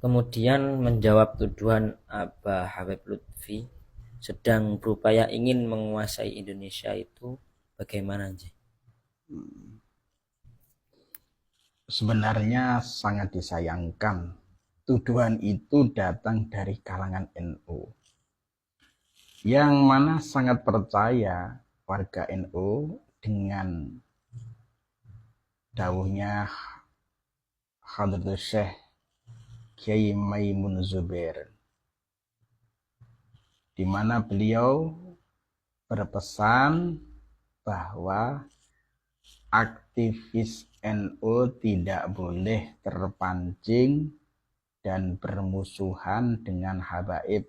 kemudian menjawab tuduhan Abah Habib Lutfi sedang berupaya ingin menguasai Indonesia itu bagaimana, Ji? Sebenarnya sangat disayangkan tuduhan itu datang dari kalangan NU, yang mana sangat percaya warga NU dengan dawuhnya Hadratus Syekh Kiai Maimun Zubair, di mana beliau berpesan bahwa aktivis NU tidak boleh terpancing dan bermusuhan dengan habaib.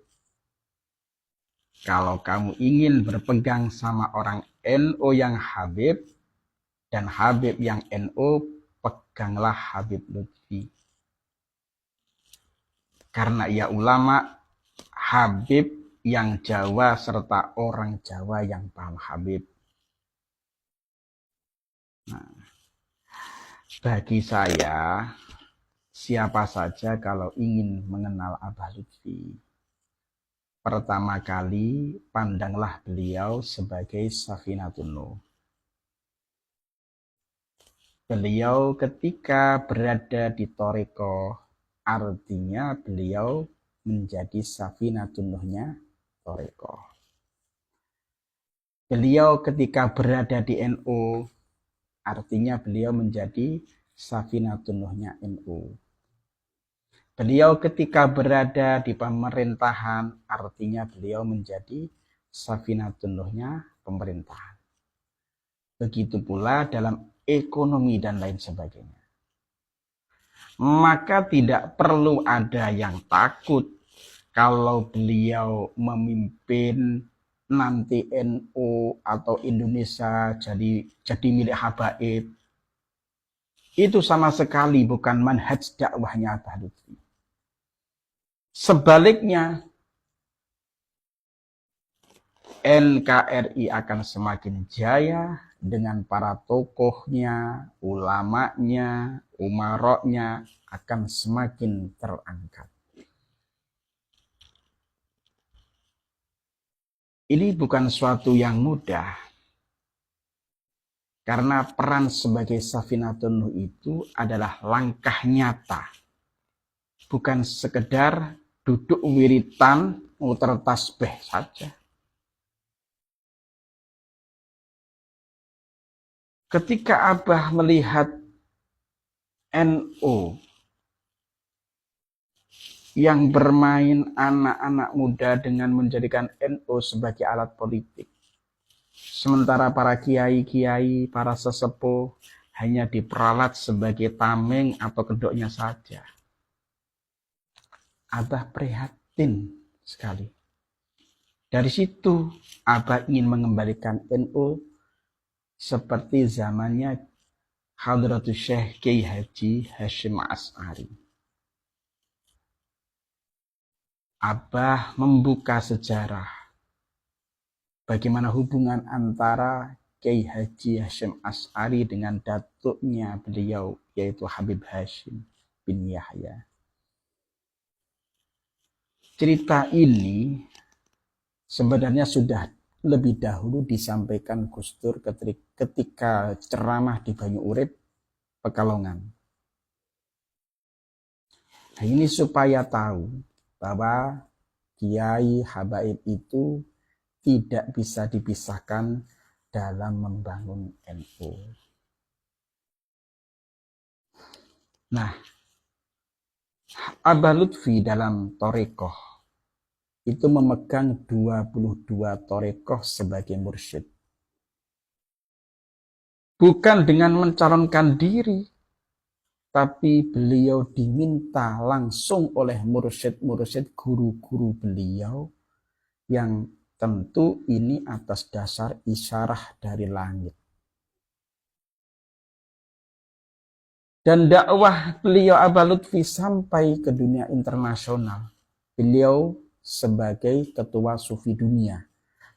Kalau kamu ingin berpegang sama orang NU yang Habib dan Habib yang NU, peganglah Habib Lutfi. Karena ia ulama Habib yang Jawa serta orang Jawa yang paham Habib. Nah, bagi saya, siapa saja kalau ingin mengenal Abah Lutfi, pertama kali pandanglah beliau sebagai Safinatun Nuh. Beliau ketika berada di Thariqah, artinya beliau menjadi Safinatun Nuhnya Thariqah. Beliau ketika berada di NU, artinya beliau menjadi Safinatun Nuhnya NU. Beliau ketika berada di pemerintahan, artinya beliau menjadi Safinatun Nuhnya pemerintahan. Begitu pula dalam ekonomi dan lain sebagainya. Maka tidak perlu ada yang takut kalau beliau memimpin nanti NU atau Indonesia jadi milik habaib. Itu sama sekali bukan manhaj dakwahnya Abah Lutfi. Sebaliknya, NKRI akan semakin jaya dengan para tokohnya, ulamanya, umaroknya akan semakin terangkat. Ini bukan suatu yang mudah, karena peran sebagai Safinatun Nuh itu adalah langkah nyata, bukan sekedar duduk wiritan muter tasbih saja. Ketika Abah melihat NU yang bermain anak-anak muda dengan menjadikan NU sebagai alat politik, sementara para kiai-kiai, para sesepuh hanya diperalat sebagai tameng atau kedoknya saja, Abah prihatin sekali. Dari situ Abah ingin mengembalikan NU seperti zamannya Hadratus Syekh Kiai Haji Hasyim As'ari. Abah membuka sejarah bagaimana hubungan antara Kiai Haji Hasyim As'ari dengan datuknya beliau, yaitu Habib Hasyim bin Yahya. Cerita ini sebenarnya sudah lebih dahulu disampaikan Gus Dur ketika ceramah di Banyu Urip, Pekalongan. Nah, ini supaya tahu bahwa kiai habaib itu tidak bisa dipisahkan dalam membangun NU. Nah, Abah Lutfi dalam Thariqah itu memegang 22 Thariqah sebagai mursyid. Bukan dengan mencalonkan diri, tapi beliau diminta langsung oleh mursyid-mursyid guru-guru beliau, yang tentu ini atas dasar isyarah dari langit. Dan dakwah beliau Abah Lutfi sampai ke dunia internasional. Beliau sebagai ketua sufi dunia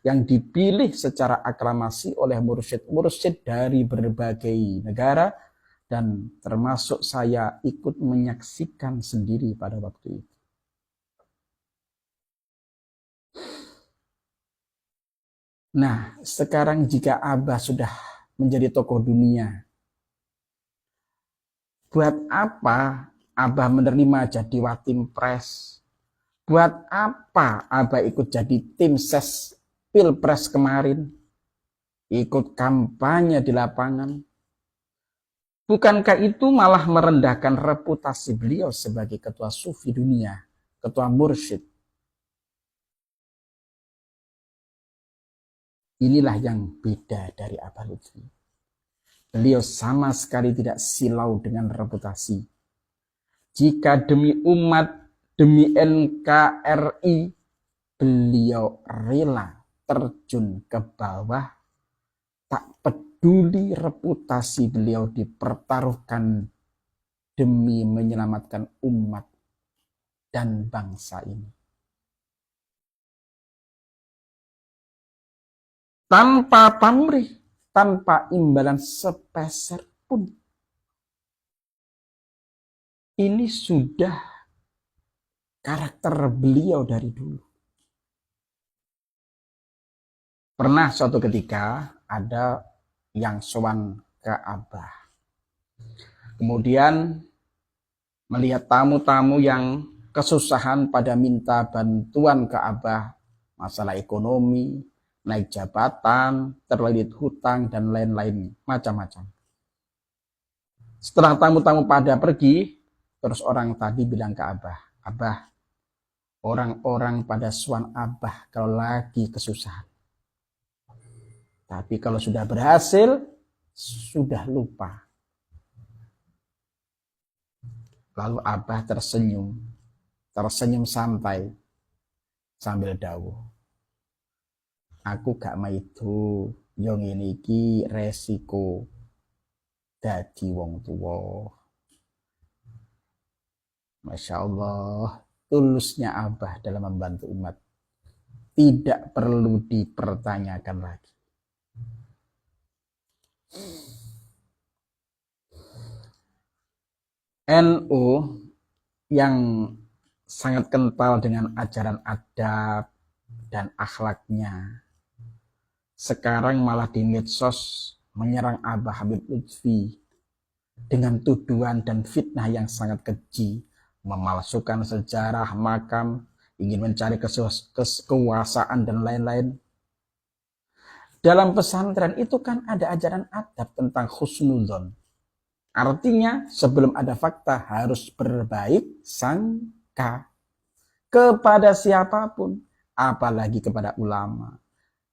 yang dipilih secara aklamasi oleh mursyid-mursyid dari berbagai negara, dan termasuk saya ikut menyaksikan sendiri pada waktu itu. Nah, sekarang jika Abah sudah menjadi tokoh dunia, buat apa Abah menerima jadi Watim Pres? Buat apa Abah ikut jadi tim ses Pilpres kemarin? Ikut kampanye di lapangan? Bukankah itu malah merendahkan reputasi beliau sebagai ketua sufi dunia, ketua mursyid? Inilah yang beda dari Abah Lutfi. Beliau sama sekali tidak silau dengan reputasi. Jika demi umat, demi NKRI, beliau rela terjun ke bawah, tak peduli reputasi beliau dipertaruhkan demi menyelamatkan umat dan bangsa ini. Tanpa pamrih, tanpa imbalan sepeser pun. Ini sudah karakter beliau dari dulu. Pernah suatu ketika ada yang sowan ke Abah. Kemudian melihat tamu-tamu yang kesusahan pada minta bantuan ke Abah, masalah ekonomi, naik jabatan, terlilit hutang, dan lain-lain, macam-macam. Setelah tamu-tamu pada pergi, terus orang tadi bilang ke Abah, Abah, orang-orang pada suan Abah kalau lagi kesusahan. Tapi kalau sudah berhasil, sudah lupa. Lalu Abah tersenyum santai sambil dawuh. Aku gak maido, yo ngene iki resiko dadi wong tuwa. Masya Allah, tulusnya Abah dalam membantu umat tidak perlu dipertanyakan lagi. NU yang sangat kental dengan ajaran adab dan akhlaknya, sekarang malah di medsos menyerang Abah Habib Lutfi dengan tuduhan dan fitnah yang sangat keji, memalsukan sejarah makam, ingin mencari kekuasaan dan lain-lain. Dalam pesantren itu kan ada ajaran adab tentang husnudzon. Artinya sebelum ada fakta harus berbaik sangka kepada siapapun, apalagi kepada ulama.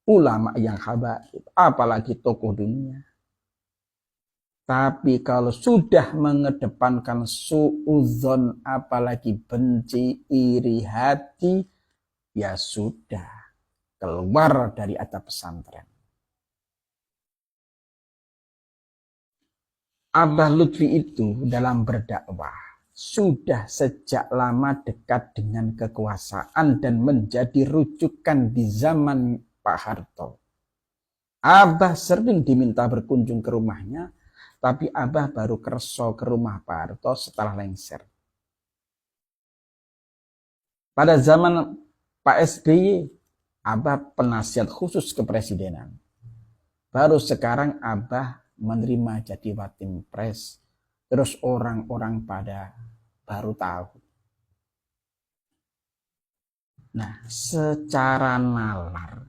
Ulama yang habaib, apalagi tokoh dunia. Tapi kalau sudah mengedepankan suudzon, apalagi benci, iri hati, ya sudah keluar dari atap pesantren. Abah Lutfi itu dalam berdakwah sudah sejak lama dekat dengan kekuasaan dan menjadi rujukan di zaman Pak Harto. Abah sering diminta berkunjung ke rumahnya, tapi Abah baru kerso ke rumah Pak Harto setelah lengser. Pada zaman Pak SBY, Abah penasihat khusus kepresidenan. Baru sekarang Abah menerima jadi Watim Pres. Terus orang-orang pada baru tahu. Nah, secara nalar,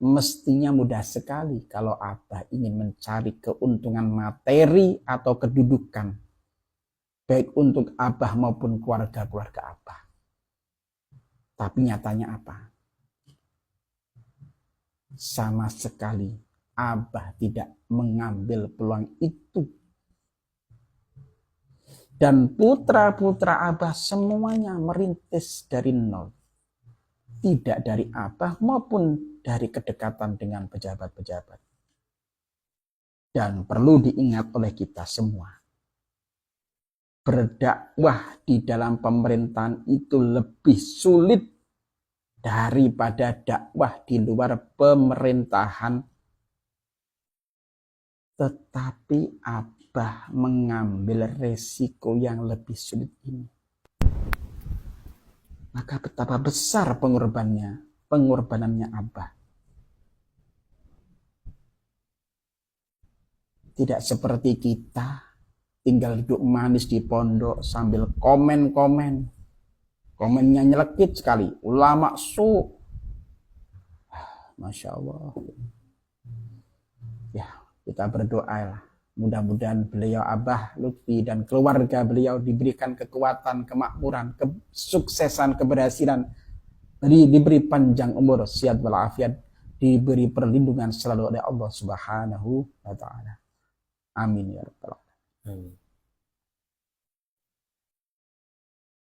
mestinya mudah sekali kalau Abah ingin mencari keuntungan materi atau kedudukan. Baik untuk Abah maupun keluarga-keluarga Abah. Tapi nyatanya apa? Sama sekali Abah tidak mengambil peluang itu. Dan putra-putra Abah semuanya merintis dari nol. Tidak dari Abah maupun dari kedekatan dengan pejabat-pejabat. Dan perlu diingat oleh kita semua. Berdakwah di dalam pemerintahan itu lebih sulit daripada dakwah di luar pemerintahan. Tetapi Abah mengambil resiko yang lebih sulit ini, maka betapa besar pengorbanannya Abah. Tidak seperti kita tinggal duduk manis di pondok sambil komen-komen. Komennya nyelekit sekali. Ulama su. Masya Allah. Ya, kita berdoa lah. Mudah-mudahan beliau Abah Lutfi dan keluarga beliau diberikan kekuatan, kemakmuran, kesuksesan, keberhasilan. Diberi panjang umur, sehat walafiat, diberi perlindungan selalu oleh Allah Subhanahu wa Ta'ala. Amin ya rabbal alamin. Amin.